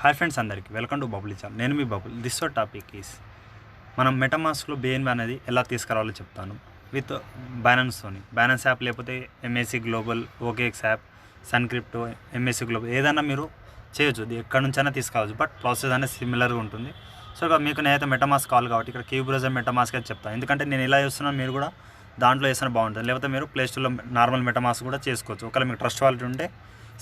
Hi friends అందరికీ welcome to Bubble channel. నేను మీ బబుల్. దిస్ టాపిక్ ఈస్ మనం మెటామాస్క్లో BNB అనేది ఎలా తీసుకురావాలో చెప్తాను విత్ బైనాన్స్ యాప్, లేకపోతే MAC global, OKX app, SunCrypto, MAC global ఏదైనా మీరు చేయొచ్చు. ఎక్కడి నుంచైనా తీసుకురావచ్చు, బట్ ప్రాసెస్ అనేది సిమిలర్గా ఉంటుంది. సో ఇక మీకు నేనైతే మెటామాస్క్ కావాలి కాబట్టి ఇక్కడ కీ బ్రౌజర్ మెటామాస్క్ అయితే చెప్తాను. ఎందుకంటే నేను ఇలా చేస్తున్నాను, మీరు కూడా దాంట్లో వేసిన బాగుంటుంది. లేకపోతే మీరు ప్లేస్టోర్లో నార్మల్ మెటామాస్క్ కూడా చేసుకోవచ్చు. ఒకవేళ మీకు ట్రస్ట్ వాలెట్ ఉంటే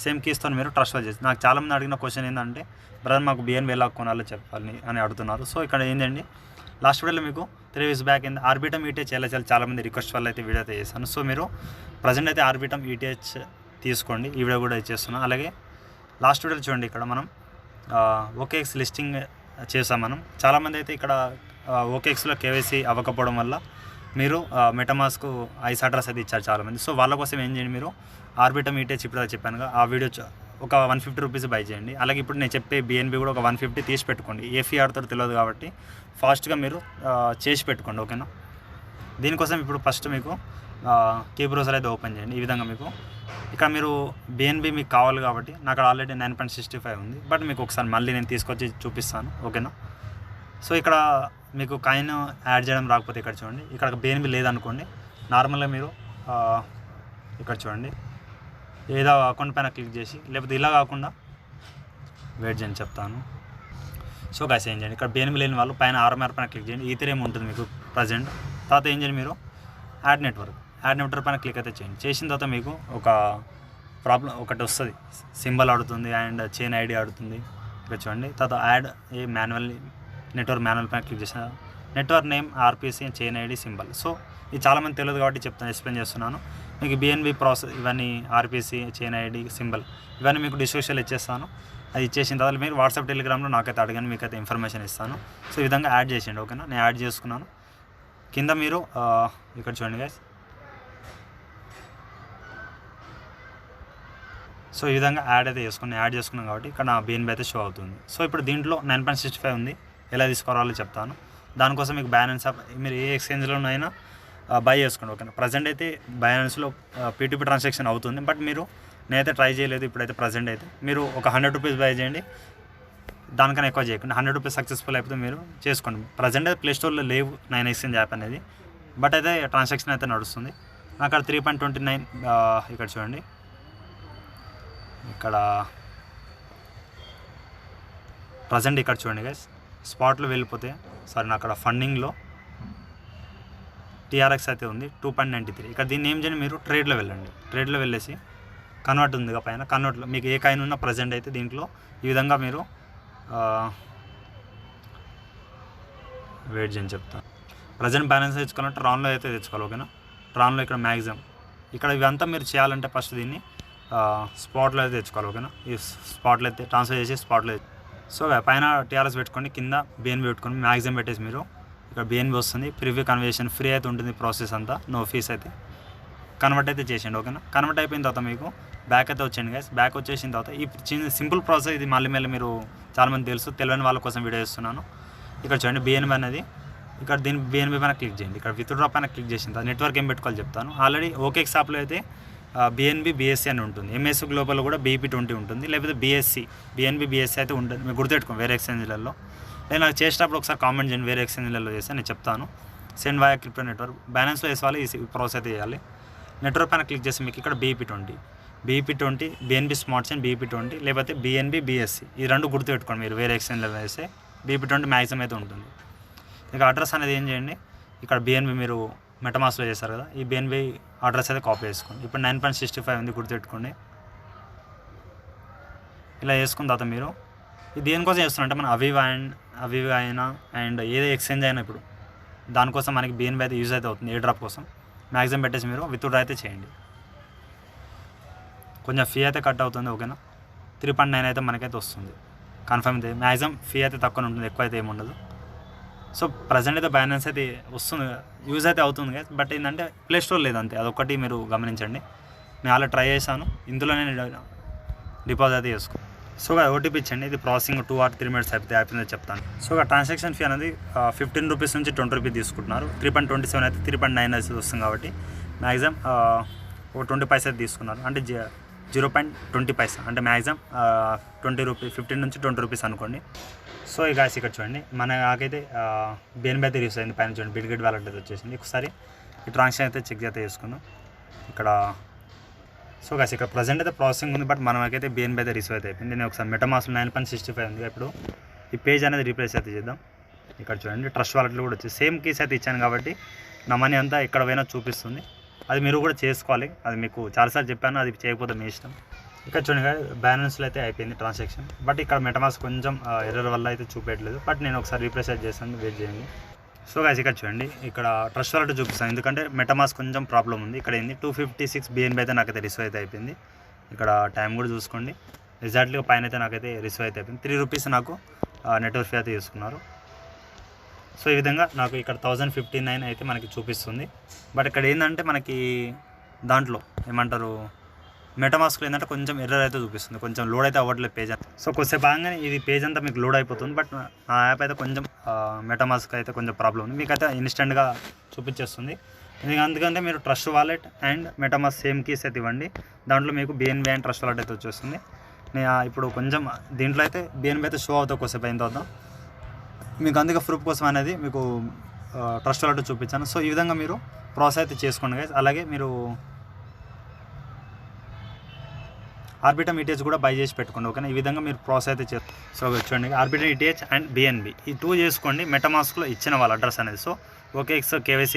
సేమ్ కీస్తో మీరు ట్రస్ట్ వాల్ చేసి. నాకు చాలామంది అడిగిన క్వశ్చన్ ఏంటంటే, బ్రదర్ మాకు BNB ఎలా కొనాలో చెప్పాలి అని అడుగుతున్నారు. సో ఇక్కడ ఏంటండి, లాస్ట్ వీడియోలో మీకు 3 weeks బ్యాక్ ఆర్బిటమ్ ETH చాలామంది రిక్వెస్ట్ వల్ల అయితే వీడియో అయితే చేశాను. సో మీరు ప్రజెంట్ అయితే ఆర్బిటమ్ ETH తీసుకోండి. ఈ వీడియో కూడా ఇచ్చేస్తున్నాను. అలాగే లాస్ట్ వీడియోలో చూడండి, ఇక్కడ మనం OKX లిస్టింగ్ చేసాం. మనం చాలామంది అయితే ఇక్కడ OKXలో KYC అవ్వకపోవడం వల్ల మీరు మెటామాస్క్ ఐస్ అడ్రస్ అయితే ఇచ్చారు చాలామంది. సో వాళ్ళ కోసం ఏం చేయండి, మీరు ఆర్బిటమ్ ETH ఇప్పుడు చెప్పాను ఆ వీడియో ఒక 150 రూపీస్ బై చేయండి. అలాగే ఇప్పుడు నేను చెప్పే BNB కూడా ఒక 150 తీసి పెట్టుకోండి. ఏ ఫీ ఆడుతారో తెలియదు కాబట్టి ఫాస్ట్గా మీరు చేసి పెట్టుకోండి, ఓకేనా. దీనికోసం ఇప్పుడు ఫస్ట్ మీకు కీ బ్రౌజర్ అయితే ఓపెన్ చేయండి. ఈ విధంగా మీకు ఇక్కడ మీరు BNB మీకు కావాలి కాబట్టి నాకు ఆల్రెడీ 9.65 ఉంది, బట్ మీకు ఒకసారి మళ్ళీ నేను తీసుకొచ్చి చూపిస్తాను, ఓకేనా. సో ఇక్కడ మీకు కాయిన్ యాడ్ చేయడం రాకపోతే ఇక్కడ చూడండి, ఇక్కడ BNB లేదనుకోండి, నార్మల్గా మీరు ఇక్కడ చూడండి ఏదో అకౌంట్ పైన క్లిక్ చేసి, లేకపోతే ఇలా కాకుండా వెయిట్ చేయండి చెప్తాను. సో గైస్ ఏం చేయండి, ఇక్కడ BNB లేని వాళ్ళు పైన ఆర్ఎంఆర్ పైన క్లిక్ చేయండి. ఈథెరియం ఉంటుంది మీకు ప్రజెంట్. తర్వాత ఏం చేయండి, మీరు యాడ్ నెట్వర్క్ పైన క్లిక్ అయితే చేయండి. చేసిన తర్వాత మీకు ఒక ప్రాబ్లం ఒకటి వస్తుంది, సింబల్ ఆడుతుంది అండ్ చైన్ ID ఆడుతుంది. ఇక్కడ చూడండి. తర్వాత యాడ్ ఏ నెట్వర్క్ మాన్యువల్ పైన క్లిక్ చేసిన network name RPC chain ID symbol. So ఇది చాలామంది తెలియదు కాబట్టి చెప్తాను, ఎక్స్ప్లెయిన్ చేస్తున్నాను. మీకు BNB ప్రాసెస్ ఇవన్నీ RPC చైన్ ID సింబల్ ఇవన్నీ మీకు డిస్క్రిప్షన్లో ఇచ్చేస్తాను. అది ఇచ్చేసిన తర్వాత మీరు వాట్సాప్ టెలిగ్రామ్లో నాకైతే అడగని, మీకైతే ఇన్ఫర్మేషన్ ఇస్తాను. సో ఈ విధంగా యాడ్ చేసేయండి, ఓకేనా. నేను యాడ్ చేసుకున్నాను. కింద మీరు ఇక్కడ చూడండి గైస్. సో ఈ విధంగా యాడ్ అయితే యాడ్ చేసుకున్నాం కాబట్టి ఇక్కడ నా BNB అయితే షో అవుతుంది. సో ఇప్పుడు దీంట్లో 9.65 ఉంది, ఎలా తీసుకోవాలో చెప్తాను. దానికోసం మీకు బైనాన్స్ యాప్ మీరు ఏ ఎక్స్చేంజ్లోనైనా బై చేసుకోండి, ఓకేనా. ప్రజెంట్ అయితే బైనాన్స్లో P2P ట్రాన్సాక్షన్ అవుతుంది, బట్ మీరు నేనైతే ట్రై చేయలేదు. ఇప్పుడైతే ప్రజెంట్ అయితే మీరు ఒక 100 రూపీస్ బై చేయండి, దానికన్నా ఎక్కువ చేయకండి. 100 రూపీస్ సక్సెస్ఫుల్ అయిపోతే మీరు చేసుకోండి. ప్రజెంట్ అయితే ప్లేస్టోర్లో లేవు 9 ఎక్స్చేంజ్ యాప్ అనేది, బట్ అయితే ట్రాన్సాక్షన్ అయితే నడుస్తుంది. నాకు అక్కడ 3.29 ఇక్కడ చూడండి, ఇక్కడ ప్రజెంట్ ఇక్కడ చూడండి గైస్, స్పాట్లో వెళ్ళిపోతే నాకు అక్కడ ఫండింగ్లో TRX అయితే ఉంది 2.93. ఇక్కడ దీన్ని ఏం చేయండి, మీరు ట్రేడ్లో వెళ్ళండి. ట్రేడ్లో వెళ్ళేసి కన్వర్ట్ ఉంది పైన, కన్వర్ట్లో మీకు ఏ కాయిన్ ఉన్నా ప్రజెంట్ అయితే దీంట్లో ఈ విధంగా మీరు వెయిట్ చేయని చెప్తాను. ప్రజెంట్ బ్యాలెన్స్ తెచ్చుకోవాలంటే ట్రాన్లో అయితే తెచ్చుకోవాలి, ఓకేనా. ట్రాన్లో ఇక్కడ మ్యాక్సిమం ఇక్కడ ఇవంతా మీరు చేయాలంటే ఫస్ట్ దీన్ని స్పాట్లో అయితే తెచ్చుకోవాలి, ఓకేనా. ఈ స్పాట్లో అయితే ట్రాన్స్ఫర్ చేసి స్పాట్లో. సో పైన TRX పెట్టుకోండి, కింద BNB పెట్టుకోండి. మ్యాక్సిమం పెట్టేసి మీరు ఇక్కడ BNB వస్తుంది. ప్రివ్యూ కన్వర్షన్ ఫ్రీ అయితే ఉంటుంది, ప్రాసెస్ అంతా నో ఫీస్ అయితే. కన్వర్ట్ అయితే చేసేయండి, ఓకేనా. కన్వర్ట్ అయిపోయిన తర్వాత మీకు బ్యాక్ అయితే వచ్చేయండి గైస్. బ్యాక్ వచ్చేసిన తర్వాత ఈ చిన్న సింపుల్ ప్రాసెస్ ఇది మళ్ళీ మీరు చాలామంది తెలియని వాళ్ళ కోసం వీడియో చేస్తున్నాను. ఇక్కడ చూడండి BNB అనేది, ఇక్కడ దీని BNB పైన క్లిక్ చేయండి. ఇక్కడ విత్డ్రా పైన క్లిక్ చేసిన తర్వాత నెట్వర్క్ ఏం పెట్టుకోవాలి చెప్తాను. ఆల్రెడీ OKX యాప్లో అయితే BNB BSC అని ఉంటుంది, MAC గ్లోబల్ కూడా BP20 ఉంటుంది, లేకపోతే BNB BSC అయితే ఉంటుంది. మీరు గుర్తుపెట్టుకోండి వేరే ఎక్స్చేంజ్లలో. నేను నాకు చేసేటప్పుడు ఒకసారి కామెంట్ చేయండి, వేరే ఎక్స్చేంజ్లలో చేస్తే నేను చెప్తాను. సెండ్ వాయా క్రిప్టో నెట్వర్క్ బ్యాలెన్స్లో వేసుకోవాలి, ఈ ప్రాసెస్ అయితే చేయాలి. నెట్వర్క్ పైన క్లిక్ చేసి మీకు ఇక్కడ BP20 BNB smart chain BP20, లేకపోతే BNB BSC ఈ రెండు గుర్తుపెట్టుకోండి. మీరు వేరే ఎక్స్చేంజ్లలో వేస్తే BP20 మ్యాక్సిమం అయితే ఉంటుంది. ఇక అడ్రస్ అనేది ఏం చేయండి, ఇక్కడ BNB మీరు మెటామాస్క్లో చేస్తారు కదా, ఈ BNB అడ్రస్ అయితే కాపీ చేసుకోండి. ఇప్పుడు 9.65 ఉంది, గుర్తుపెట్టుకోండి. ఇలా చేసుకున్న తర్వాత మీరు ఇది దేనికోసం చేస్తున్నారంటే మన అవివ్ అయినా అండ్ ఏదో ఎక్స్చేంజ్ అయినా ఇప్పుడు దానికోసం మనకి BNB అయితే యూజ్ అయితే అవుతుంది. ఏ డ్రాప్ కోసం మ్యాక్సిమం పెట్టేసి మీరు విత్డ్రా అయితే చేయండి. కొంచెం ఫీ అయితే కట్ అవుతుంది, ఓకేనా. 3.9 అయితే మనకైతే వస్తుంది కన్ఫర్మ్ అయితే. మ్యాక్సిమం ఫీ అయితే తక్కువ ఉంటుంది, ఎక్కువ అయితే ఏముండదు. సో ప్రజెంట్ అయితే బైనాన్స్ అయితే వస్తుంది, యూజ్ అయితే అవుతుంది కదా, బట్ ఏంటంటే ప్లేస్టోర్ లేదంతే, అదొకటి మీరు గమనించండి. నేను అలా ట్రై చేశాను, ఇందులోనే డిపాజిట్ అయితే చేసుకో. సో OTP ఇచ్చండి, ఇది ప్రాసెసింగ్ 2 or 3 minutes అయిపోతే అయిపోయిందని చెప్తాను. సో ట్రాన్సాక్షన్ ఫీ అనేది 15 రూపీస్ నుంచి 20 రూపీస్ తీసుకుంటున్నారు. 3.27 అయితే 3.9 అయితే వస్తుంది కాబట్టి మ్యాక్సిమం 20 పైసలు తీసుకున్నారు. అంటే 0.20 అంటే మ్యాక్సిమం 20 రూపీస్, 15 నుంచి 20 రూపీస్ అనుకోండి. సో ఇక ఇక్కడ చూడండి, నాకైతే BNB అయితే రిలీజ్ అయింది. పైన చూడండి బిట్గెట్ వాలెట్ అయితే వచ్చేసింది. ఒకసారి ఈ ట్రాన్సాక్షన్ అయితే చెక్ అయితే చేసుకుందాం ఇక్కడ. సో గాస్ ఇక్కడ ప్రజెంట్ అయితే ప్రాసెసింగ్ ఉంది, బట్ మనకైతే BNB అయితే రిసీవ్ అయితే అయిపోయింది. నేను ఒకసారి మెటామాస్క్ 9.65 ఉంది. ఇప్పుడు ఈ పేజ్ అనేది రీప్లేస్ అయితే చేద్దాం. ఇక్కడ చూడండి ట్రస్ట్ వాలెట్లు కూడా వచ్చి సేమ్ కీస్ అయితే ఇచ్చాను కాబట్టి నా మనీ అంతా ఎక్కడ పోయినా చూపిస్తుంది. అది మీరు కూడా చేసుకోవాలి, అది మీకు చాలాసార్లు చెప్పాను, అది చేయకపోతే మీ ఇష్టం. ఇక్కడ చూడండి బ్యాలెన్స్లో అయితే అయిపోయింది ట్రాన్సాక్షన్, బట్ ఇక్కడ మెటామాస్క్ కొంచెం ఎర్రర్ వల్ల అయితే చూపించట్లేదు. బట్ నేను ఒకసారి రీప్లేస్ అయితే చేస్తాను, వెయిట్ చేయండి. సో గాయ్స్ ఇక్కడ చూడండి, ఇక్కడ ట్రస్ట్ వాలెట్ చూపిస్తాను, ఎందుకంటే మెటామాస్క్ కొంచెం ప్రాబ్లం ఉంది. ఇక్కడ ఏంది 256 BNB అయితే నాకైతే రిసీవ్ అయితే అయిపోయింది. ఇక్కడ టైం కూడా చూసుకోండి, ఎగ్జాక్ట్లీగా పైన అయితే నాకైతే రిసీవ్ అయితే అయిపోయింది. 3 రూపీస్ నాకు నెట్వర్క్ ఫీ అయితే తీసుకున్నారు. సో ఈ విధంగా నాకు ఇక్కడ 1059 అయితే మనకి చూపిస్తుంది. బట్ ఇక్కడ ఏంటంటే మనకి దాంట్లో ఏమంటారు మెటామాస్క్లో ఏంటంటే కొంచెం ఎర్రర్ అయితే చూపిస్తుంది, కొంచెం లోడ్ అయితే అవ్వట్లేదు పేజ్ అంతా. సో కొద్దిసేపు ఆగానే ఇది పేజ్ అంతా మీకు లోడ్ అయిపోతుంది. బట్ ఆ యాప్ అయితే కొంచెం మెటామాస్క్ అయితే కొంచెం ప్రాబ్లం ఉంది, మీకు అయితే ఇన్స్టెంట్గా చూపించేస్తుంది. ఎందుకంటే మీరు trust wallet and MetaMask same keys అయితే ఇవ్వండి, దాంట్లో మీకు BNB అండ్ ట్రస్ట్ వాలెట్ అయితే వచ్చేస్తుంది. నేను ఇప్పుడు కొంచెం దీంట్లో అయితే BNB అయితే షో అవుతా కొద్దిసేపు అయిన తర్వాత మీకు, అందుకే ప్రూఫ్ కోసం అనేది మీకు ట్రస్ట్ వాలెట్ చూపించాను. సో ఈ విధంగా మీరు ప్రాసెస్ అయితే చేసుకోండి గైస్. అలాగే మీరు ఆర్బిటమ్ ETH కూడా బై చేసి పెట్టుకోండి, ఓకేనా. ఈ విధంగా మీరు ప్రాసెస్ అయితే చేస్తారు. సో చూడండి ఆర్బిటమ్ ETH అండ్ BNB ఈ 2 చేసుకోండి మెటామాస్క్లో ఇచ్చిన వాళ్ళ అడ్రస్ అనేది. సో OKX KYC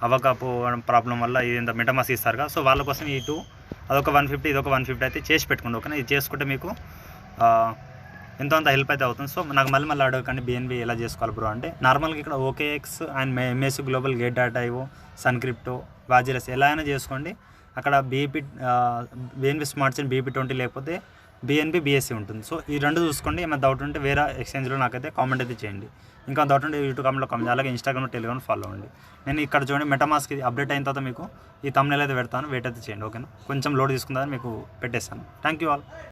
అవ్వకపోవడం ప్రాబ్లం వల్ల ఇది మెటామాస్క్ ఇస్తారు కదా, సో వాళ్ళ కోసం ఈ 2 అదొక 150 ఇదొక 150 అయితే చేసి పెట్టుకోండి, ఓకేనా. ఇది చేసుకుంటే మీకు ఎంతో అంత హెల్ప్ అయితే అవుతుంది. సో నాకు మళ్ళీ అడగకండి BNB ఎలా చేసుకోవాలి బ్రో అంటే, నార్మల్గా ఇక్కడ OKX and MSC global Gate.io సన్క్రిప్టో వాజిరస్ ఎలా అయినా చేసుకోండి. అక్కడ BNB స్మార్ట్ చైన్ BP20 లేకపోతే BNB BSC ఉంటుంది. సో ఈ 2 చూసుకోండి. ఏమైనా డౌట్ ఉంటే వేరే ఎక్స్చేంజ్లో నాకైతే కామెంట్ అయితే చేయండి. ఇంకా డౌట్ ఉంటే యూట్యూబ్ కామెంట్లో కామెంట్, అలాగే ఇన్స్టాగ్రామ్ టెలిగ్రామ్ ఫాలో అవ్వండి. నేను ఇక్కడ చూడండి మెటామాస్క్ అప్డేట్ అయిన తర్వాత మీకు ఈ థంబ్నెయిల్ అయితే పెడతాను, వెయిట్ అయితే చేయండి, ఓకేనా. కొంచెం లోడ్ తీసుకుందని మీకు పెట్టేస్తాను. Thank you all.